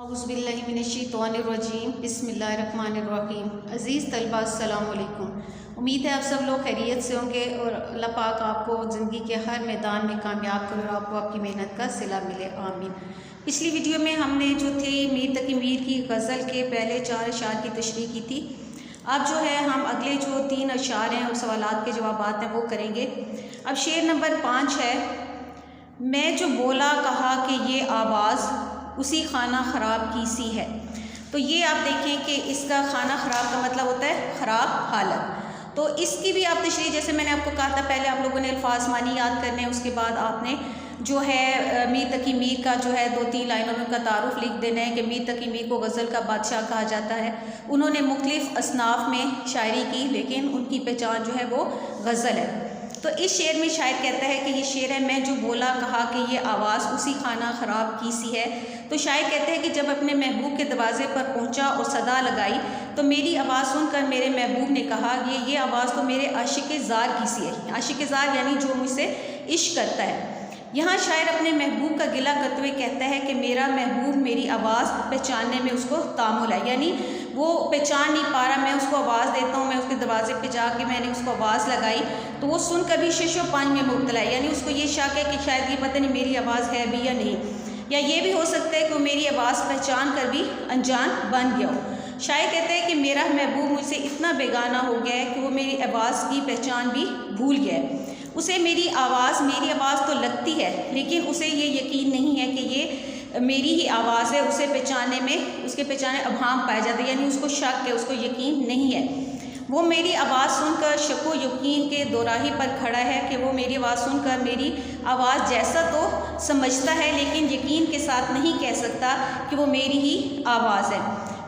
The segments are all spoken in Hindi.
औज़ुबिल्लाहिमिनश्शैतानिर्रजीम बिस्मिल्लाहिर्रहमानिर्रहीम। अज़ीज़ तलबा अस्सलाम वालेकुम। उम्मीद है आप सब लोग खैरियत से होंगे और अल्लाह पाक आपको ज़िंदगी के हर मैदान में कामयाब करे और आपको आपकी मेहनत का सिला मिले, आमीन। पिछली वीडियो में हमने जो थी मीर तकी मीर की गज़ल के पहले 4 अशार की तशरीह की थी। अब जो है हम अगले जो 3 अशार हैं और सवालात के जवाबात हैं वो करेंगे। अब शेर नंबर 5 है, मैं जो बोला कहा कि ये आवाज़ उसी खाना ख़राब की सी है। तो ये आप देखें कि इसका खाना ख़राब का मतलब होता है ख़राब हालत। तो इसकी भी आप तशरीह, जैसे मैंने आपको कहा था पहले आप लोगों ने अल्फाज मानी याद करने हैं, उसके बाद आपने जो है मीर तकी मीर का जो है 2-3 लाइनों में उनका तारुफ लिख देना है कि मीर तकी मीर को गज़ल का बादशाह कहा जाता है। उन्होंने मुख्तलिफ़ असनाफ में शायरी की, लेकिन उनकी पहचान जो है वो गज़ल है। तो इस शेर में शायर कहता है कि ये शेर है, मैं जो बोला कहा कि ये आवाज़ उसी खाना ख़राब की सी है। तो शायर कहते हैं कि जब अपने महबूब के दरवाज़े पर पहुंचा और सदा लगाई तो मेरी आवाज़ सुनकर मेरे महबूब ने कहा ये आवाज़ तो मेरे आशिक़ ज़ार की सी है। आशिक़ ज़ार यानी जो मुझसे इश्क करता है। यहाँ शायर अपने महबूब का गिला करते हुए कहता है कि मेरा महबूब मेरी आवाज़ पहचानने में उसको तामुल है, यानी वो पहचान नहीं पा रहा। मैं उसको आवाज़ देता हूँ, मैं उसके दरवाजे पे जाके मैंने उसको आवाज़ लगाई तो वो सुन कभी शिशो पानी में मुब्तला है, यानी उसको ये शक है कि शायद ये पता नहीं मेरी आवाज़ है भी या नहीं, या ये भी हो सकता है कि वो मेरी आवाज़ पहचान कर भी अनजान बन गया हो। शायर कहते हैं कि मेरा महबूब मुझसे इतना बेगाना हो गया है कि वो मेरी आवाज़ की पहचान भी भूल गया है। उसे मेरी आवाज़ तो लगती है, लेकिन उसे ये यकीन नहीं है कि ये मेरी ही आवाज़ है। उसे पहचानने में उसके पहचाने अभाम पाए जाते हैं, यानी उसको शक है, उसको यकीन नहीं है। वो मेरी आवाज़ सुनकर शको यकीन के दोराही पर खड़ा है कि वो मेरी आवाज़ सुनकर मेरी आवाज़ जैसा तो समझता है, लेकिन यकीन के साथ नहीं कह सकता कि वो मेरी ही आवाज़ है।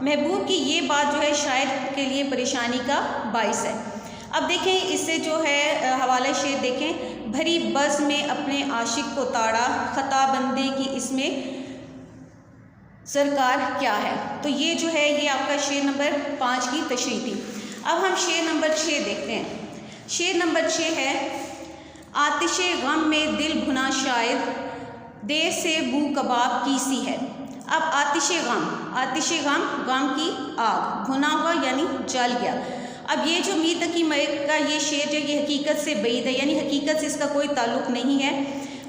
महबूब की ये बात जो है शायर के लिए परेशानी का बाइस है। अब देखें इससे जो है हवाला शेर देखें, भरी बज़ में अपने आशिक को ताड़ा, ख़ता बंदे की इसमें सरकार क्या है। तो ये जो है ये आपका शेर नंबर 5 की तशरीह थी। अब हम शेर नंबर 6 देखते हैं। शेर नंबर 6 है, आतिशे गम में दिल भुना शायद देर से बू कबाब की सी है। अब आतिशे गम गम की आग, भुना हुआ यानी जल गया। अब ये जो मीर तकी मीर का ये शेर जो ये हकीकत से बईद है, यानी हकीकत से इसका कोई ताल्लुक़ नहीं है।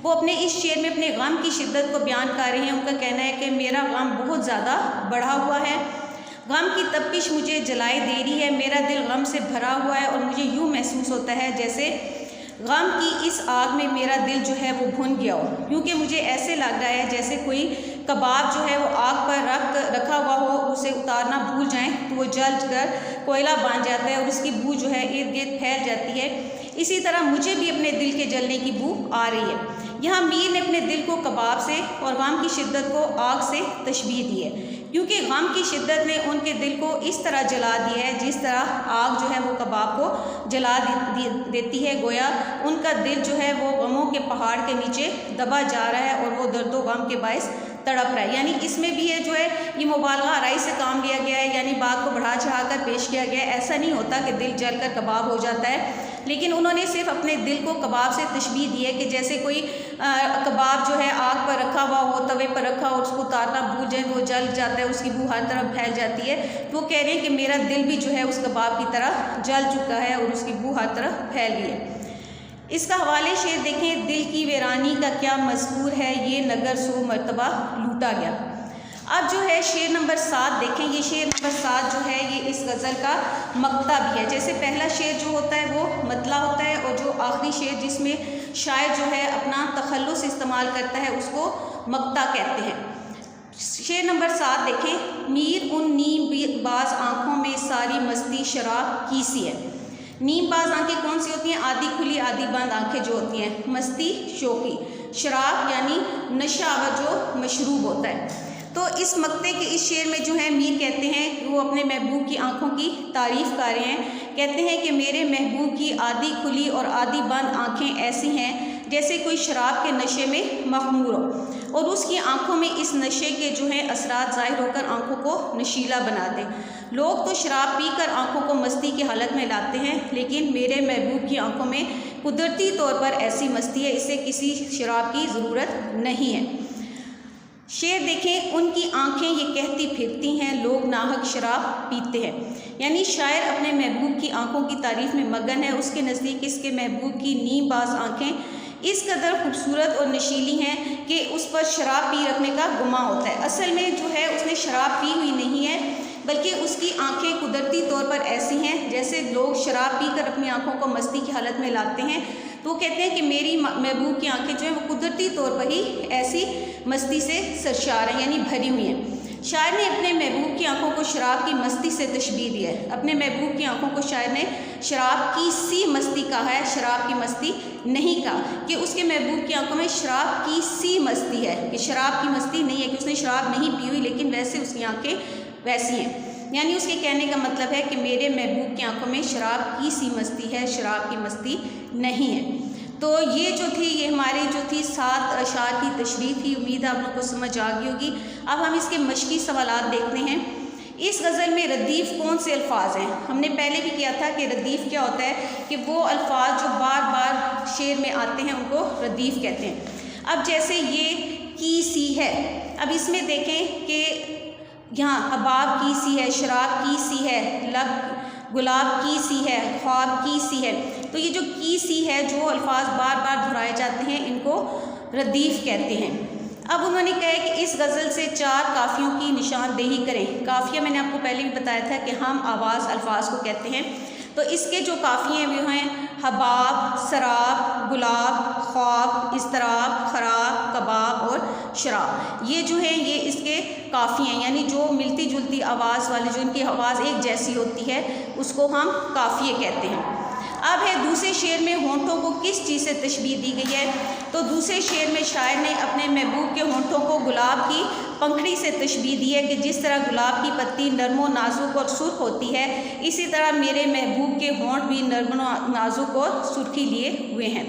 वो अपने इस शेर में अपने गम की शिद्दत को बयान कर रहे हैं। उनका कहना है कि मेरा गम बहुत ज़्यादा बढ़ा हुआ है, गम की तपिश मुझे जलाए दे रही है, मेरा दिल गम से भरा हुआ है और मुझे यूँ महसूस होता है जैसे गम की इस आग में मेरा दिल जो है वो भुन गया हो, क्योंकि मुझे ऐसे लग रहा है जैसे कोई कबाब जो है वो आग पर रखा हुआ हो, उसे उतारना भूल जाएं तो वो जल कर कोयला बन जाता है और उसकी बू जो है इर्द गिर्द फैल जाती है। इसी तरह मुझे भी अपने दिल के जलने की बू आ रही है। यहाँ मीर ने अपने दिल को कबाब से और गम की शिद्दत को आग से तशबीह दी है, क्योंकि गम की शिद्दत ने उनके दिल को इस तरह जला दिया है जिस तरह आग जो है वो कबाब को जला देती है। गोया उनका दिल जो है वो गमों के पहाड़ के नीचे दबा जा रहा है और वो दर्दो गम के बायस तड़प रहा है। यानी इसमें भी है जो है ये मुबालगा आराई से काम लिया गया है, यानी बात को बढ़ा चढ़ा कर पेश किया गया है। ऐसा नहीं होता कि दिल जल कर कबाब हो जाता है, लेकिन उन्होंने सिर्फ अपने दिल को कबाब से तशबीह दी है कि जैसे कोई कबाब जो है आग पर रखा हुआ हो, तवे पर रखा हो, उसको उतारना भूल जाए वो जल जाता है, उसकी बू हर तरफ फैल जाती है। तो वो कह रहे हैं कि मेरा दिल भी जो है उस कबाब की तरह जल चुका है और उसकी बू हर तरफ फैल गई है। इसका हवाले शेर देखें, दिल की वीरानी का क्या मज़कूर है, ये नगर सो मरतबा लूटा गया। अब जो है शेर नंबर 7 देखें। ये शेर नंबर 7 जो है ये इस गज़ल का मक्ता भी है। जैसे पहला शेर जो होता है वो मतला होता है और जो आखिरी शेर जिसमें शायर जो है अपना तखल्लुस इस्तेमाल करता है उसको मक्ता कहते हैं। शेर नंबर 7 देखें, मीर उन नीम बाज आँखों में सारी मस्ती शराब की सी है। नीम बाज आँखें कौन सी होती हैं? आधी खुली आधी बंद आँखें जो होती हैं। मस्ती शौकी, शराब यानी नशा व जो मशरूब होता है। तो इस मक्ते के इस शेर में जो है मीर कहते हैं कि वो अपने महबूब की आंखों की तारीफ़ कर रहे हैं। कहते हैं कि मेरे महबूब की आधी खुली और आधी बंद आँखें ऐसी हैं जैसे कोई शराब के नशे में मखमूर हो और उसकी आंखों में इस नशे के जो है असरात ज़ाहिर होकर आंखों को नशीला बना दें। लोग तो शराब पीकर आंखों को मस्ती की हालत में लाते हैं, लेकिन मेरे महबूब की आंखों में कुदरती तौर पर ऐसी मस्ती है, इसे किसी शराब की ज़रूरत नहीं है। शेर देखें, उनकी आंखें ये कहती फिरती हैं, लोग नाहक शराब पीते हैं। यानी शायर अपने महबूब की आंखों की तारीफ़ में मगन है। उसके नज़दीक इसके महबूब की नीमबाज आंखें इस कदर खूबसूरत और नशीली हैं कि उस पर शराब पी रखने का गुमा होता है। असल में जो है उसने शराब पी हुई नहीं है, बल्कि उसकी आंखें कुदरती तौर पर ऐसी हैं जैसे लोग शराब पीकर अपनी आंखों को मस्ती की हालत में लाते हैं। तो वो कहते हैं कि मेरी महबूब की आंखें जो हैं वो कुदरती तौर पर ही ऐसी मस्ती से सरशार हैं, यानी भरी हुई हैं। शायर ने अपने महबूब की आंखों को शराब की मस्ती से तशबीह दी है। अपने महबूब की आंखों को शायर ने शराब की सी मस्ती कहा है, शराब की मस्ती नहीं कहा कि उसके महबूब की आंखों में शराब की सी मस्ती है, कि शराब की मस्ती नहीं है कि उसने शराब नहीं पी हुई, लेकिन वैसे उसकी आंखें वैसी हैं। यानी उसके कहने का मतलब है कि मेरे महबूब की आंखों में शराब की सी मस्ती है, शराब की मस्ती नहीं है। तो ये जो थी, ये हमारी जो थी 7 अशार की तशरीह थी। उम्मीद है आप लोग को समझ आ गई होगी। अब हम इसके मशकी सवालात देखते हैं। इस गज़ल में रदीफ़ कौन से अल्फाज हैं? हमने पहले भी किया था कि रदीफ़ क्या होता है, कि वो अल्फाज जो बार बार शेर में आते हैं उनको रदीफ़ कहते हैं। अब जैसे ये की सी है, अब इसमें देखें कि यहाँ हबाब की सी है, शराब की सी है, लब गुलाब की सी है, ख्वाब की सी है। तो ये जो की सी है, जो अल्फाज बार बार दोहराए जाते हैं, इनको रदीफ़ कहते हैं। अब उन्होंने कहा है कि इस गज़ल से 4 काफ़ियों की निशानदेही करें। काफ़िया मैंने आपको पहले भी बताया था कि हम आवाज़ अल्फाज को कहते हैं। तो इसके जो काफ़िए हैं वो हैं हबाब, सराब, गुलाब, ख्वाब, इस्तराब, खराब, कबाब और शराब। ये जो है ये इसके काफ़ी हैं, यानी जो मिलती जुलती आवाज़ वाले, जो इनकी आवाज़ एक जैसी होती है, उसको हम काफ़िए कहते हैं। अब है दूसरे शेर में होंठों को किस चीज़ से तशबीह दी गई है? तो दूसरे शेर में शायर ने अपने महबूब के होंठों को गुलाब की पंखड़ी से तशबीह दी है कि जिस तरह गुलाब की पत्ती नरम व नाजुक और सुर्ख होती है, इसी तरह मेरे महबूब के होंठ भी नरम व नाजुक और सुर्खी लिए हुए हैं।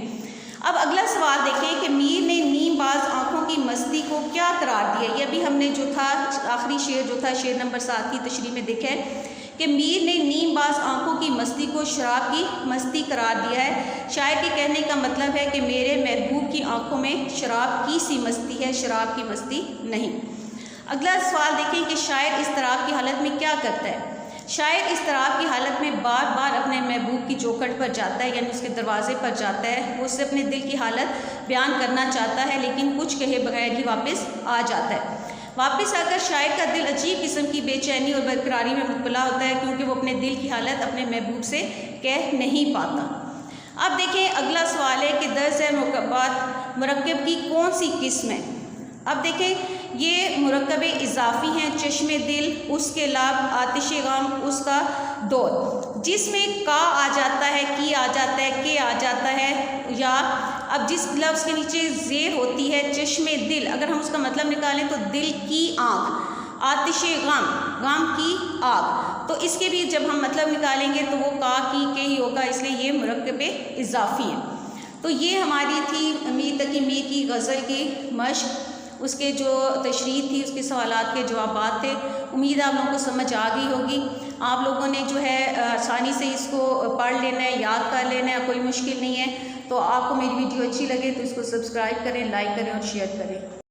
अब अगला सवाल देखें कि मीर ने नीमबाज आँखों की मस्ती को क्या करार दिया। ये अभी हमने जो था आखिरी शेर जो था शेर नंबर 7 की तशरीह में देखा है कि मीर ने नीमबाज आँखों की मस्ती को शराब की मस्ती करार दिया है। शायर के कहने का मतलब है कि मेरे महबूब की आँखों में शराब की सी मस्ती है, शराब की मस्ती नहीं। अगला सवाल देखें कि शायर इस तरह की हालत में क्या करता है। शायर इस तरह की हालत में बार बार अपने महबूब की चौखट पर जाता है, यानी उसके दरवाजे पर जाता है। वो उससे अपने दिल की हालत बयान करना चाहता है, लेकिन कुछ कहे बगैर ही वापस आ जाता है। वापस आकर शायर का दिल अजीब किस्म की बेचैनी और बरकरारी में मुबतला होता है, क्योंकि वो अपने दिल की हालत अपने महबूब से कह नहीं पाता। अब देखें अगला सवाल है कि दर्ज मुरक्कब की कौन सी किस्म है। अब देखें ये मुरक्कबे इजाफ़ी हैं, चश्मे दिल, उसके लाभ, आतिशे गम, उसका दौर, जिसमें का आ जाता है, की आ जाता है, के आ जाता है, या अब जिस लफ्ज़ के नीचे ज़ेर होती है चश्मे दिल, अगर हम उसका मतलब निकालें तो दिल की आँख, आतिशे गम, गम की आग। तो इसके भी जब हम मतलब निकालेंगे तो वो का की के ही होगा, इसलिए ये मुरक्कबे इजाफ़ी हैं। तो ये हमारी थी मीर तकी मीर की गज़ल की मश्क, उसके जो तशरीह थी, उसके सवालात के जवाबात थे। उम्मीद है आप लोगों को समझ आ गई होगी। आप लोगों ने जो है आसानी से इसको पढ़ लेना है, याद कर लेना है, कोई मुश्किल नहीं है। तो आपको मेरी वीडियो अच्छी लगे तो इसको सब्सक्राइब करें, लाइक करें और शेयर करें।